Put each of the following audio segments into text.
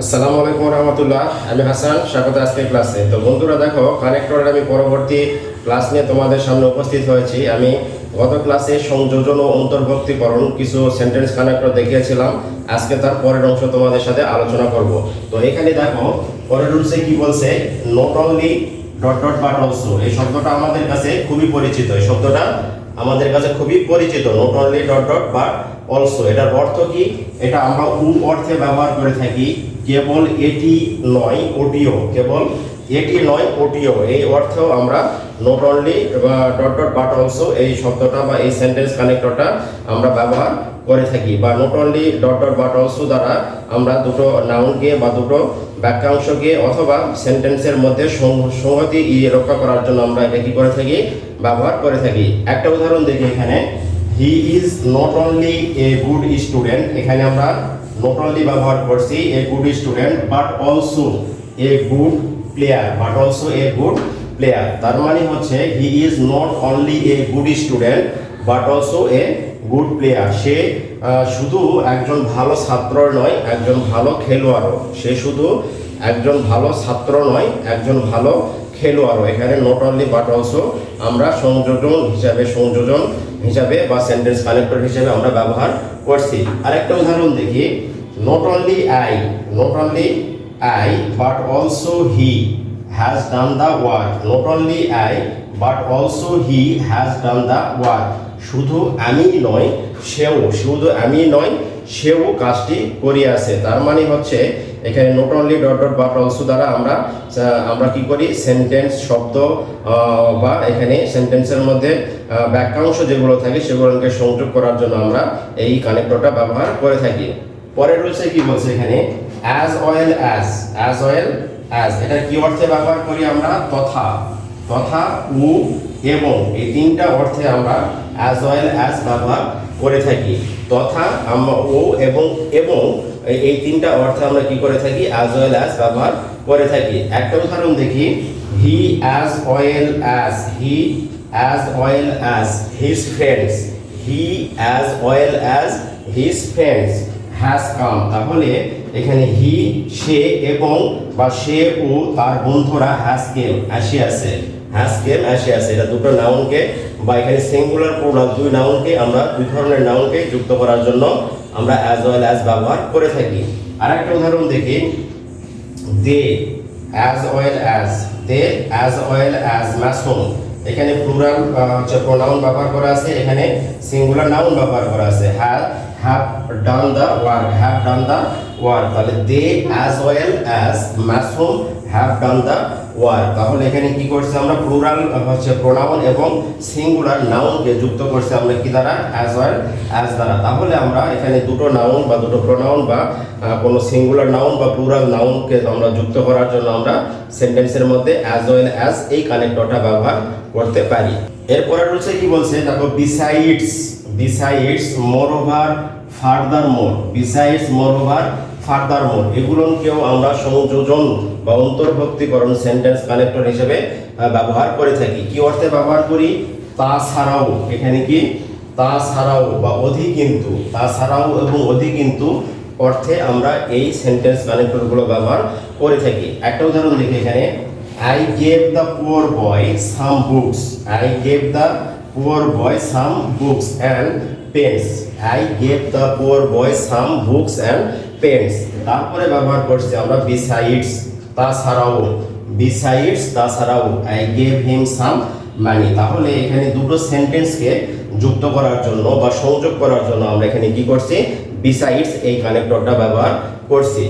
আসসালামু আলাইকুম রহমতুল্লাহ। আমি হাসান, স্বাগত আজকের ক্লাসে। তো বন্ধুরা দেখো, কানেক্টরের আমি পরবর্তী ক্লাস নিয়ে তোমাদের সামনে উপস্থিত হয়েছি। আমি গত ক্লাসে সংযোজন ও অন্তর্ভুক্তিকরণ কিছু সেন্টেন্স কানেক্টর দেখিয়েছিলাম। আজকে তার পরের অংশ তোমাদের সাথে আলোচনা করব। তো এখানে দেখো পরের রুলসে কি বলছে, not only dot dot but also. এই শব্দটা আমাদের কাছে খুবই পরিচিত। এই শব্দটা আমাদের কাছে খুবই পরিচিত, not only dot dot but also. এটার অর্থ কি? এটা আমরা অর্থে ব্যবহার করে থাকি। কেবল এটি নয় অডিও, কেবল এটি নয় অডিও, এই অর্থেও আমরা not only dot dot but also এই শব্দটা বা এই সেন্টেন্স কানেক্টরটা আমরা ব্যবহার করে থাকি। বা not only dot dot but also দ্বারা আমরা দুটো নাউনকে বা দুটো বাক্যাংশকে অথবা সেন্টেন্সের মধ্যে সংহতি রক্ষা করার জন্য আমরা এটা কি করে থাকি, ব্যবহার করে থাকি। একটা উদাহরণ দেখি এখানে, he is not only a good student. এখানে আমরা নট অনলি ব্যবহার করছি a good student, but also a good player, but also a good player. তার মানে হচ্ছে he is not only a good student but also a good player. সে শুধু একজন ভালো ছাত্র নয়, একজন ভালো খেলোয়াড়ও। সে শুধু একজন ভালো ছাত্র নয়, একজন ভালো খেলোয়াড়ও। এখানে নট অনলি বাট অলসো আমরা সংযোজন হিসাবে বা সেন্টেন্স কানেক্টর হিসেবে আমরা ব্যবহার করছি। আরেকটা উদাহরণ দেখি, not only I but also he has done the work. Not only I but also he has done the work. শুধু আমি নয় সেও কাজটি করিয়াছে। তার মানে হচ্ছে এখানে not only dot dot but also দ্বারা আমরা কি করি, সেন্টেন্স শব্দ বা এখানে সেন্টেন্সের মধ্যে বাক্যাংশ যেগুলো থাকে সেগুলোকে সংযোগ করার জন্য আমরা এই কানেক্টরটা ব্যবহার করে থাকি। পরের রয়েছে কি বলছে এখানে, অ্যাজ ওয়েল অ্যাজ। এটা কি অর্থে ব্যবহার করি আমরা? তথা ও এবং, এই তিনটা অর্থে আমরা অ্যাজ ওয়েল অ্যাজ ব্যবহার করে থাকি। তথা আমরা ও এবং এই তিনটা অর্থে আমরা কি করে থাকি, অ্যাজ ওয়েল অ্যাজ ব্যবহার করে থাকি। একটা উদাহরণ দেখি, he as well as his friends has come. তাহলে এখানে হি সে এবং বা সে ও তার বন্ধুরা হ্যাজ কেম আসিয়াছে। এটা দুটো নাউনকে বা এখানে সিঙ্গুলার প্লুরাল দুই নাউনকে আমরা দুই ধরনের নাউনকে যুক্ত করার জন্য আমরা অ্যাজ ওয়েল অ্যাজ ব্যবহার করে থাকি। আরেকটা উদাহরণ দেখি, they as well as mason. এখানে প্লুরাল প্রোনাউন ব্যবহার করা আছে, এখানে সিঙ্গুলার নাউন ব্যবহার করা আছে। have done the work। তাহলে they as well as mason have done the work। তাহলে এখানে কি করছে আমরা, প্লুরাল প্রোনাউন এবং সিঙ্গুলার নাউনকে যুক্ত করছে আমরা কি দ্বারা, as well as দ্বারা। তাহলে আমরা এখানে দুটো নাউন বা দুটো প্রোনাউন বা কোনো সিঙ্গুলার নাউন বা প্লুরাল নাউনকে আমরা যুক্ত করার জন্য আমরা সেন্টেন্সের মধ্যে as well as এই কানেক্টরটা ব্যবহার করতে পারি। এরপরে রয়েছে কি বলছে দেখো, besides moreover furthermore। এগুলোকেও আমরা সংযোজন বা অন্তর্ভুক্তিকরণ সেন্টেন্স কানেক্টর হিসেবে ব্যবহার করে থাকি। কি অর্থে ব্যবহার করি? তাছাড়াও। এখানে কি তাছাড়াও বা তাছাড়াও এবং অধিকিন্তু অর্থে আমরা এই সেন্টেন্স কানেক্টরগুলো ব্যবহার করে থাকি। একটা উদাহরণ দেখি এখানে, I gave the poor boy some books and pens। তারপরে ব্যবহার করছি আমরা তাছাড়াও I gave him some money। তাহলে এখানে দুটো সেন্টেন্সকে যুক্ত করার জন্য বা সংযোগ করার জন্য আমরা এখানে কি করছি, বিসাইডস এই কানেক্টরটা ব্যবহার করছি।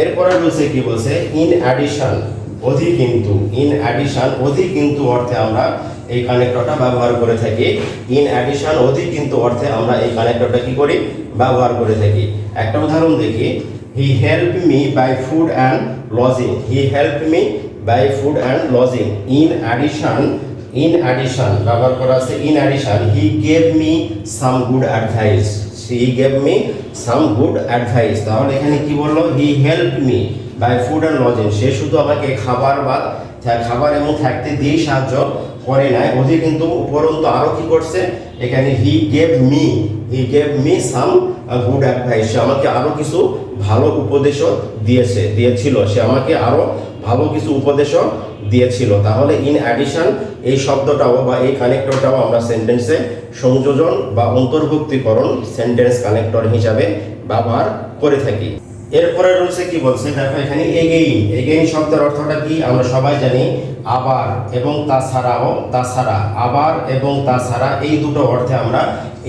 এরপরে রয়েছে কি বলছে, ইন অ্যাডিশন অধিকিন্তু অর্থে আমরা এই কানেক্টরটা ব্যবহার করে থাকি। ইন অ্যাডিশন অধিকিন্তু অর্থে আমরা এই কানেক্টরটা কি করি, ব্যবহার করে থাকি। একটা উদাহরণ দেখি, he helped me by food and lodging. In addition ব্যবহার করা আছে, in addition he gave me some good advice. তাহলে এখানে কি বললো, he helped me by food and lodging. সে শুধু আমাকে খাবার এবং থাকতে দিয়েই সাহায্য করে নাই, কিন্তু উপরন্তু আরো কি করছে, এখানে he gave me some good advice, সে আমাকে আরো কিছু ভালো উপদেশও দিয়েছিল, সে আমাকে আরো ভালো কিছু উপদেশও দিয়েছিল। তাহলে ইন অ্যাডিশন এই শব্দটাও বা এই কানেক্টরটাও আমরা সেন্টেন্সে সংযোজন বা অন্তর্ভুক্তিকরণ সেন্টেন্স কানেক্টর হিসাবে ব্যবহার করে থাকি। এরপরে রয়েছে কি বলছে দেখো এখানে এগেইন শব্দের অর্থটা কি আমরা সবাই জানি, আবার এবং তাছাড়া, আবার এবং তাছাড়া এই দুটো অর্থে আমরা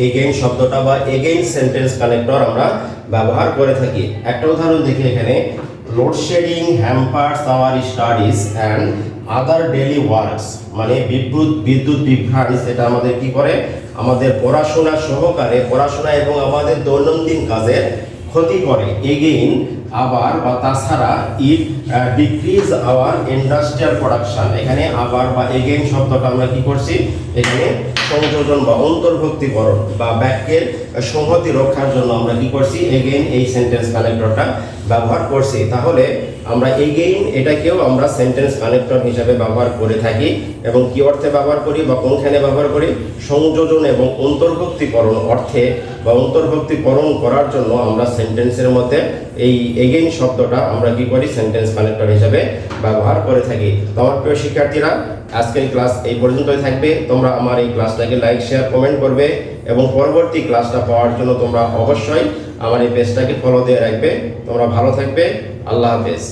এগেইন শব্দটা বা এগেইন সেন্টেন্স কানেক্টর আমরা ব্যবহার করে থাকি। একটা উদাহরণ দেখি এখানে, load shedding hampers our studies and other daily works, মানে বিদ্যুৎ বিভ্রাট এটা আমাদের কি করে, আমাদের পড়াশোনা এবং আমাদের দৈনন্দিন কাজের ক্ষতি করে। এগেইন আবার বা তাছাড়া ইট ডিক্রিজ আওয়ার ইন্ডাস্ট্রিয়াল প্রোডাকশন, এখানে আবার বা এগেইন শব্দটা আমরা কি করছি, এখানে সংযোজন বা অন্তর্ভুক্তিকরণ বা বাক্যের সংহতি রক্ষার জন্য আমরা কি করছি, এগেইন এই সেন্টেন্স কানেক্টরটা ব্যবহার করছি। তাহলে আমরা এগেইন এটাকেও আমরা সেন্টেন্স কানেক্টর হিসাবে ব্যবহার করে থাকি এবং কি অর্থে ব্যবহার করি বা কোনখানে ব্যবহার করি, সংযোজন এবং অন্তর্ভুক্তিকরণ অর্থে বা অন্তর্ভুক্তিকরণ করার জন্য আমরা সেন্টেন্সের মধ্যে এই এগেইন শব্দটা আমরা কি করি, সেন্টেন্স কানেক্টর হিসাবে ব্যবহার করে থাকি। তো আমার প্রিয় শিক্ষার্থীরা, আজকের ক্লাস এই পর্যন্তই থাকবে। তোমরা আমার এই ক্লাসটাকে লাইক শেয়ার কমেন্ট করবে এবং পরবর্তী ক্লাসটা পাওয়ার জন্য তোমরা অবশ্যই আমার এই পেজটাকে ফলো দিয়ে রাখবে। তোমরা ভালো থাকবে। আল্লাহ হাফেজ।